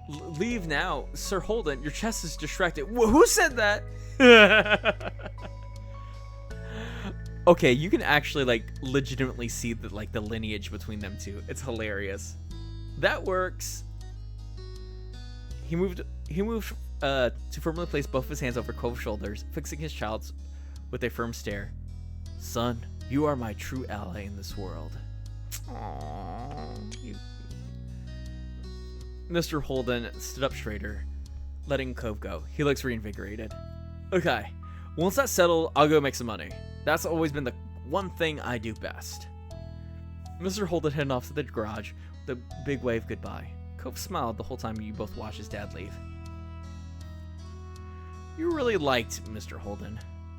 Leave now, Sir Holden. Your chest is distracted. Who said that? Okay, you can actually like legitimately see the lineage between them two. It's hilarious. That works. He moved to firmly place both of his hands over Cove's shoulders, fixing his child's with a firm stare. Son, you are my true ally in this world. Aww. Mr. Holden stood up straighter, letting Cove go. He looks reinvigorated. Okay, once that's settled, I'll go make some money. That's always been the one thing I do best. Mr. Holden headed off to the garage with a big wave goodbye. Cove smiled the whole time you both watched his dad leave. You really liked Mr. Holden.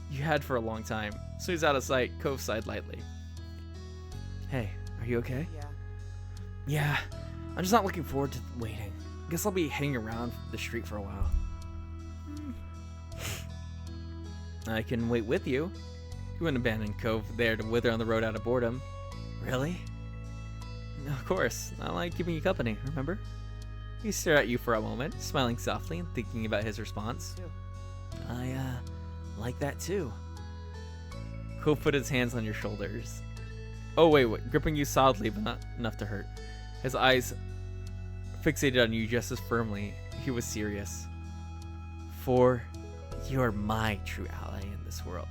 You had for a long time. As soon as out of sight, Cove sighed lightly. Hey, are you okay? Yeah, I'm just not looking forward to waiting. Guess I'll be hanging around the street for a while. I can wait with you. You wouldn't abandon Cove there to wither on the road out of boredom. Really? Of course. I like keeping you company, remember? He stared at you for a moment, smiling softly and thinking about his response. I like that too. Cove put his hands on your shoulders. Oh wait, gripping you solidly but not enough to hurt. His eyes fixated on you just as firmly. He was serious. For you're my true ally in this world.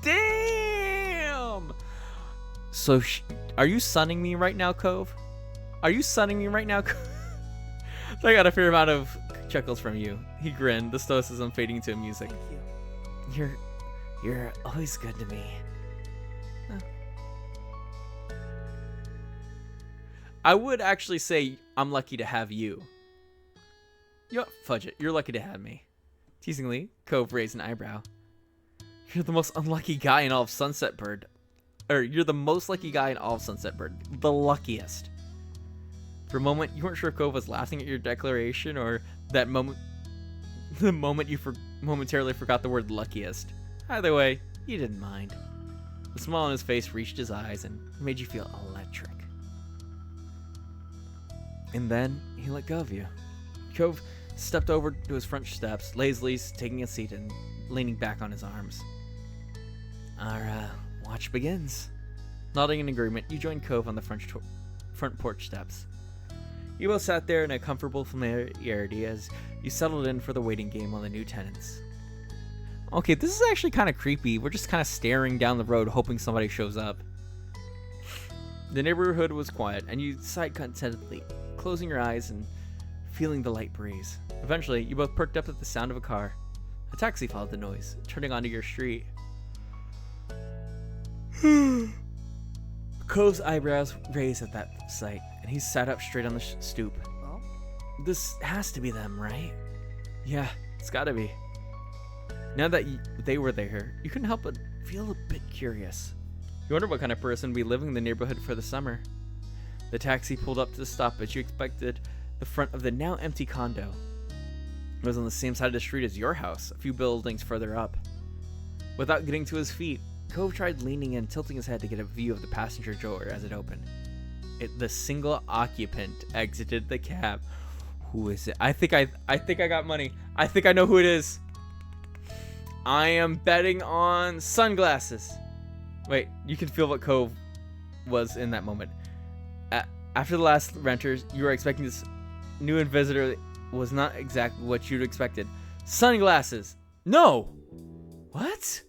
Damn! So, are you sunning me right now, Cove? Are you sunning me right now, Cove? I got a fair amount of chuckles from you. He grinned, the stoicism fading to music. Thank you. You're always good to me. I would actually say I'm lucky to have you. Fudge it. You're lucky to have me. Teasingly, Cove raised an eyebrow. You're the most unlucky guy in all of Sunset Bird. You're the most lucky guy in all of Sunset Bird. The luckiest. For a moment, you weren't sure if Cove was laughing at your declaration or that moment, the moment you momentarily forgot the word luckiest. Either way, you didn't mind. The smile on his face reached his eyes and made you feel electric. And then he let go of you. Cove stepped over to his front steps, lazily taking a seat and leaning back on his arms. Our watch begins. Nodding in agreement, you joined Cove on the front porch steps. You both sat there in a comfortable familiarity as you settled in for the waiting game on the new tenants. Okay, this is actually kind of creepy. We're just kind of staring down the road hoping somebody shows up. The neighborhood was quiet, and you sighed contentedly, closing your eyes and feeling the light breeze. Eventually, you both perked up at the sound of a car. A taxi followed the noise, turning onto your street. Cove's eyebrows raised at that sight, and he sat up straight on the stoop. Well, This has to be them, right? Yeah, it's gotta be. Now that they were there, you couldn't help but feel a bit curious. You wondered what kind of person would be living in the neighborhood for the summer. The taxi pulled up to the stop as you expected the front of the now empty condo. It was on the same side of the street as your house, a few buildings further up. Without getting to his feet, Cove tried leaning in, tilting his head to get a view of the passenger door as it opened. The single occupant exited the cab. Who is it? I think I got money. I think I know who it is. I am betting on sunglasses. Wait, you can feel what Cove was in that moment. After the last renters, you were expecting this new visitor was not exactly what you'd expected. Sunglasses. No. What?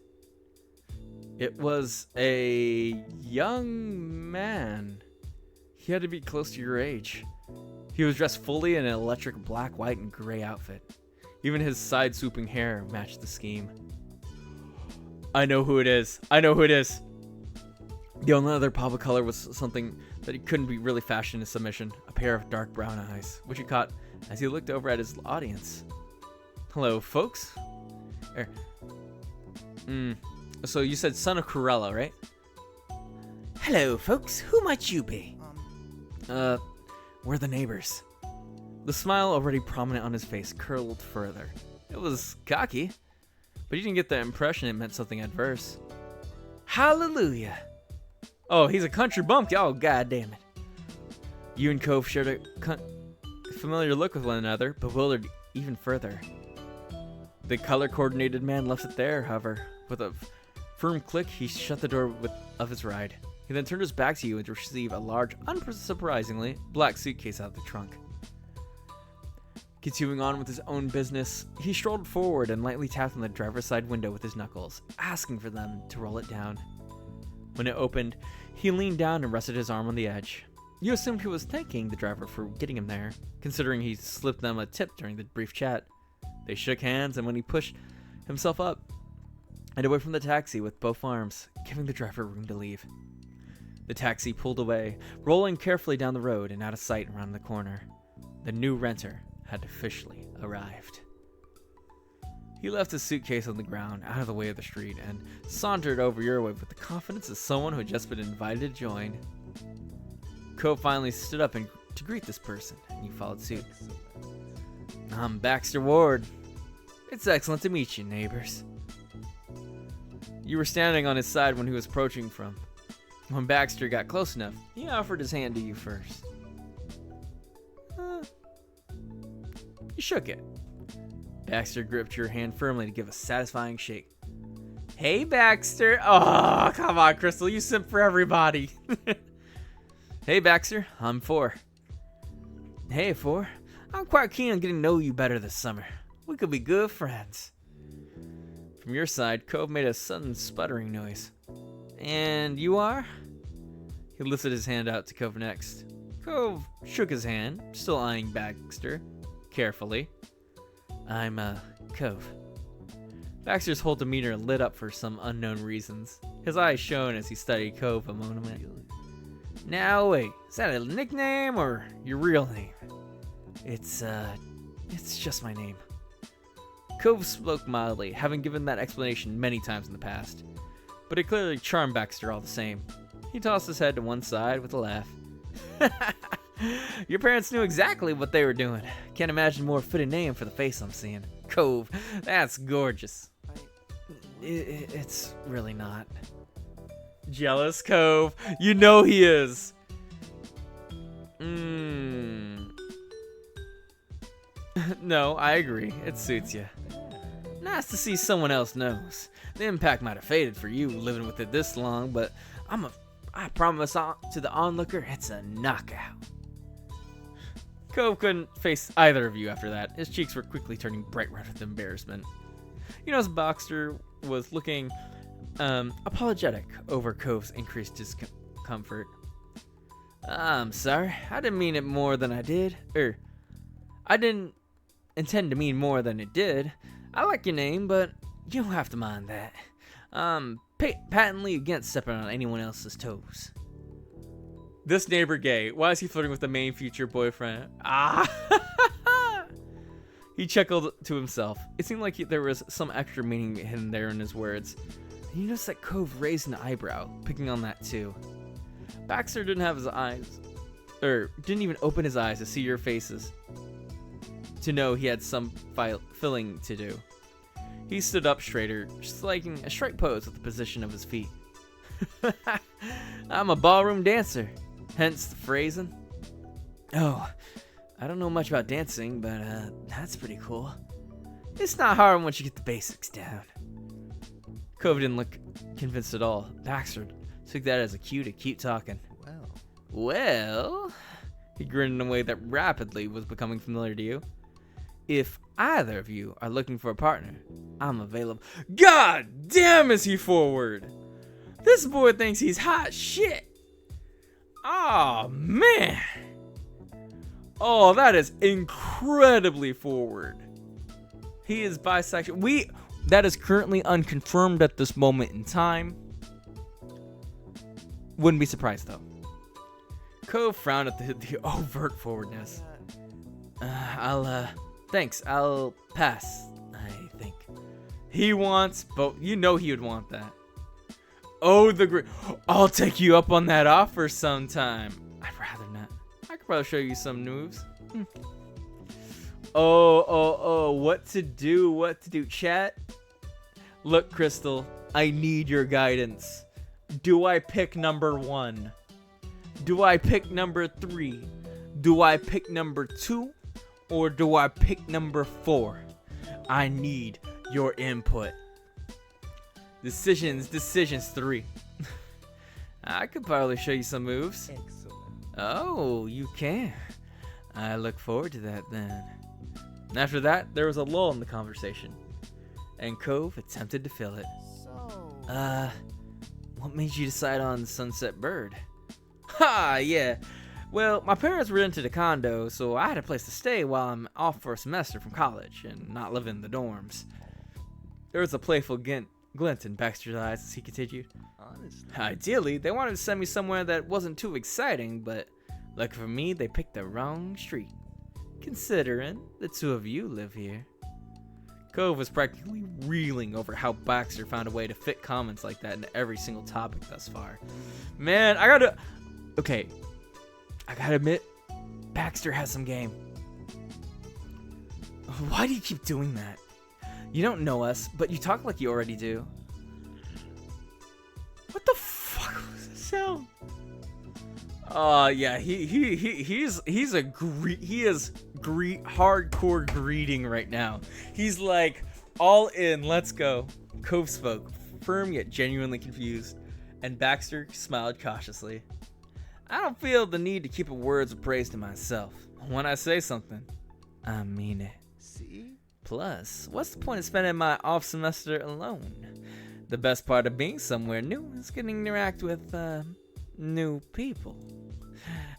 It was a young man. He had to be close to your age. He was dressed fully in an electric black, white, and gray outfit. Even his side-swooping hair matched the scheme. I know who it is. I know who it is. The only other pop of color was something that he couldn't be really fashioned in submission. A pair of dark brown eyes, which he caught as he looked over at his audience. Hello, folks. So you said son of Corella, right? Hello, folks. Who might you be? We're the neighbors. The smile already prominent on his face curled further. It was cocky, but you didn't get the impression it meant something adverse. Hallelujah. Oh, he's a country bumpkin. Oh, god damn it. You and Cove shared a familiar look with one another, bewildered even further. The color-coordinated man left it there, however. With a firm click, he shut the door of his ride. He then turned his back to you and to receive a large, unsurprisingly, black suitcase out of the trunk. Continuing on with his own business, he strolled forward and lightly tapped on the driver's side window with his knuckles, asking for them to roll it down. When it opened, he leaned down and rested his arm on the edge. You assumed he was thanking the driver for getting him there, considering he slipped them a tip during the brief chat. They shook hands, and when he pushed himself up and away from the taxi with both arms, giving the driver room to leave. The taxi pulled away, rolling carefully down the road and out of sight around the corner. The new renter had officially arrived. He left his suitcase on the ground, out of the way of the street, and sauntered over your way with the confidence of someone who had just been invited to join. Cove finally stood up to greet this person, and you followed suit. I'm Baxter Ward. It's excellent to meet you, neighbors. You were standing on his side when he was approaching from. When Baxter got close enough, he offered his hand to you first. You shook it. Baxter gripped your hand firmly to give a satisfying shake. Hey, Baxter. Oh, come on, Crystal. You simp for everybody. Hey, Baxter. I'm Four. Hey, Four. I'm quite keen on getting to know you better this summer. We could be good friends. From your side, Cove made a sudden sputtering noise. And you are? He lifted his hand out to Cove next. Cove shook his hand, still eyeing Baxter carefully. I'm, Cove. Baxter's whole demeanor lit up for some unknown reasons. His eyes shone as he studied Cove a moment. Now wait, is that a nickname or your real name? It's just my name. Cove spoke mildly, having given that explanation many times in the past. But it clearly charmed Baxter all the same. He tossed his head to one side with a laugh. Your parents knew exactly what they were doing. Can't imagine a more fitting name for the face I'm seeing. Cove, that's gorgeous. It's really not. Jealous, Cove. You know he is. No, I agree. It suits you. Nice to see someone else knows. The impact might have faded for you living with it this long, but I promise to the onlooker it's a knockout. Cove couldn't face either of you after that. His cheeks were quickly turning bright red with embarrassment. You know, as Baxter was looking apologetic over Cove's increased discomfort. I'm sorry. I didn't mean it more than I did. I didn't intend to mean more than it did. I like your name, but you don't have to mind that. I'm patently against stepping on anyone else's toes. This neighbor gay. Why is he flirting with the main future boyfriend? He chuckled to himself. It seemed like there was some extra meaning hidden there in his words. And you noticed that Cove raised an eyebrow, picking on that too. Baxter didn't have his eyes, didn't even open his eyes to see your faces, to know he had some filling to do. He stood up straighter, striking a straight pose with the position of his feet. I'm a ballroom dancer, hence the phrasing. Oh, I don't know much about dancing, but that's pretty cool. It's not hard once you get the basics down. Cove didn't look convinced at all. Baxter took that as a cue to keep talking. Well, he grinned in a way that rapidly was becoming familiar to you. If either of you are looking for a partner, I'm available. God damn, is he forward? This boy thinks he's hot shit. Oh, man. Oh, that is incredibly forward. He is bisexual. That is currently unconfirmed at this moment in time. Wouldn't be surprised, though. Cove frowned at the overt forwardness. Thanks. I'll pass, I think. He wants both. You know he would want that. Oh, I'll take you up on that offer sometime. I'd rather not. I could probably show you some moves. Oh, what to do, chat? Look, Crystal, I need your guidance. Do I pick number 1? Do I pick number 3? Do I pick number 2? or do I pick number 4? I need your input. Decisions 3. I could probably show you some moves. Excellent. Oh, you can. I look forward to that then. After that, there was a lull in the conversation, and Cove attempted to fill it. So. What made you decide on Sunset Bird? Ha, yeah. Well, my parents rented a condo, so I had a place to stay while I'm off for a semester from college and not live in the dorms. There was a playful glint in Baxter's eyes as he continued. Honestly. Ideally, they wanted to send me somewhere that wasn't too exciting, but lucky for me, they picked the wrong street. Considering the two of you live here. Cove was practically reeling over how Baxter found a way to fit comments like that into every single topic thus far. Man, I gotta admit, Baxter has some game. Why do you keep doing that? You don't know us, but you talk like you already do. What the fuck was that sound? Yeah, he is hardcore greeting right now. He's like, all in, let's go. Cove spoke, firm yet genuinely confused, and Baxter smiled cautiously. I don't feel the need to keep words of praise to myself. When I say something, I mean it. See? Plus, what's the point of spending my off semester alone? The best part of being somewhere new is getting to interact with, new people.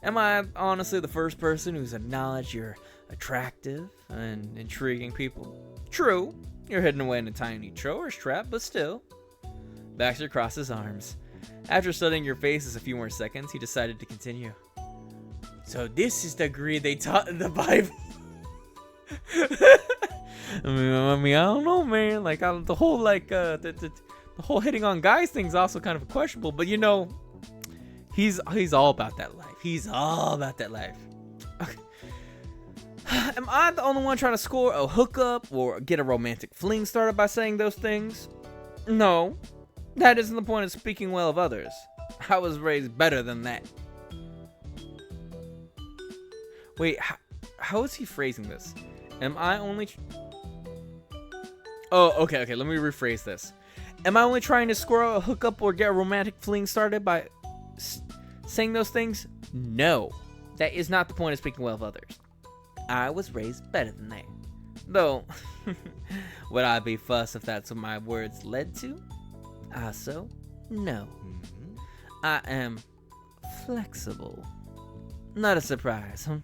Am I honestly the first person who's acknowledged you're attractive and intriguing people? True, you're hidden away in a tiny tourist trap, but still. Baxter crossed his arms. After studying your faces a few more seconds, he decided to continue. So this is the greed they taught in the Bible. I mean, I don't know, man. Like, the whole the whole hitting on guys thing's also kind of questionable. But you know, he's all about that life. He's all about that life. Okay. Am I the only one trying to score a hookup or get a romantic fling started by saying those things? No, that isn't the point of speaking well of others. I was raised better than that. Wait, how is he phrasing this? Am I only... Oh, okay, let me rephrase this. Am I only trying to score a hookup or get a romantic fling started by saying those things? No, that is not the point of speaking well of others. I was raised better than that. Though, would I be fussed if that's what my words led to? Also, no. I am flexible. Not a surprise, huh?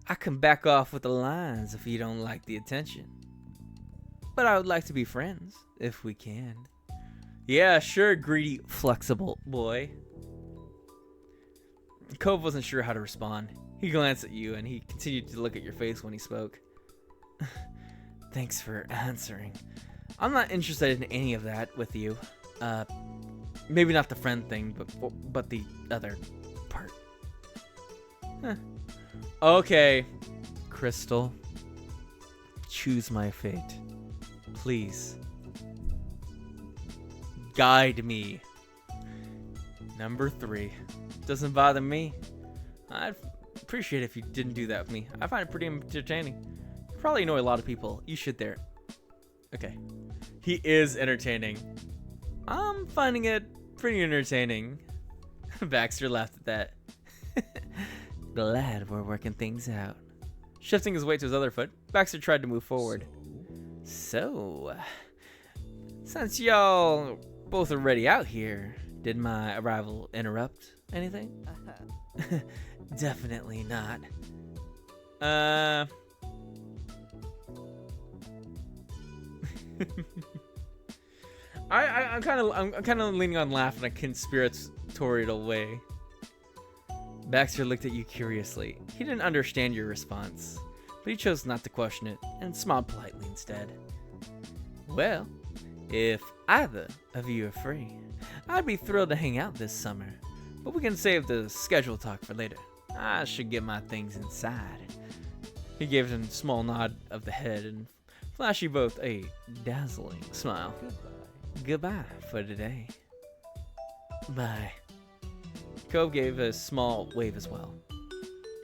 I can back off with the lines if you don't like the attention. But I would like to be friends, if we can. Yeah, sure, greedy, flexible boy. Cove wasn't sure how to respond. He glanced at you, and he continued to look at your face when he spoke. Thanks for answering. I'm not interested in any of that with you. Maybe not the friend thing, but the other part. Huh. Okay, Crystal. Choose my fate. Please. Guide me. Number 3. Doesn't bother me. I'd appreciate it if you didn't do that with me. I find it pretty entertaining. You probably annoy a lot of people. You should there. Okay. He is entertaining. I'm finding it pretty entertaining. Baxter laughed at that. Glad we're working things out. Shifting his weight to his other foot, Baxter tried to move forward. So, since y'all both are already out here, did my arrival interrupt anything? Definitely not. I'm kind of leaning on laugh in a conspiratorial way. Baxter looked at you curiously. He didn't understand your response, but he chose not to question it and smiled politely instead. Well, if either of you are free, I'd be thrilled to hang out this summer, but we can save the schedule talk for later. I should get my things inside. He gave him a small nod of the head and flashed you both a dazzling smile. Goodbye for today. Bye. Cove gave a small wave as well.